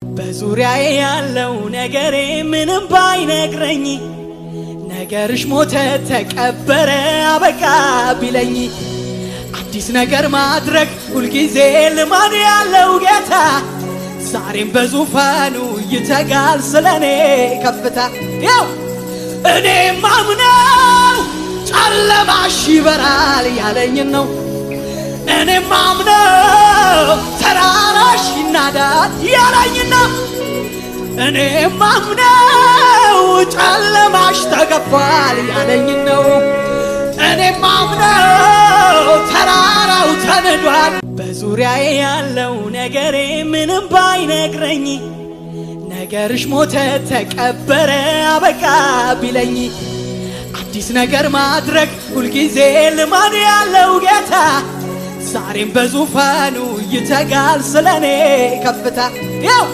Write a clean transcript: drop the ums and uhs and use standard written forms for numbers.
በዙሪያዬ ያለው ነገሬ ምንም ባይነግረኝ ነገርሽ ሞተ ተቀበረ አበቃ ቢለኝ አዲስ ነገር ማድረግ ሁልጊዜ ልማድ ያለው ጌታ ዛሬም በዙፋኑ ይተጋል ስለኔ ከፍታ ያው እኔ ማምነው ጨለማሽ ይበራል ያለኝ ነው እኔ ማምነው ተራራሽ ይናዳል ያለኝ ነው እኔ ማምነው ጨለማሽ ተገፏል ያለኝ ነው እኔ ማምነው ተራራው ተንዷል በዙሪያዬ ያለው ነገሬ ምንም ባይነግረኝ ነገርሽ ሞተ ተቀበረ አበቃ ቢለኝ አዲስ ነገር ማድረግ ሁልጊዜ ልማድ ያለው ጌታ ዛሬም በዙፋኑ ይተጋል ስለኔ ከፍታ ያው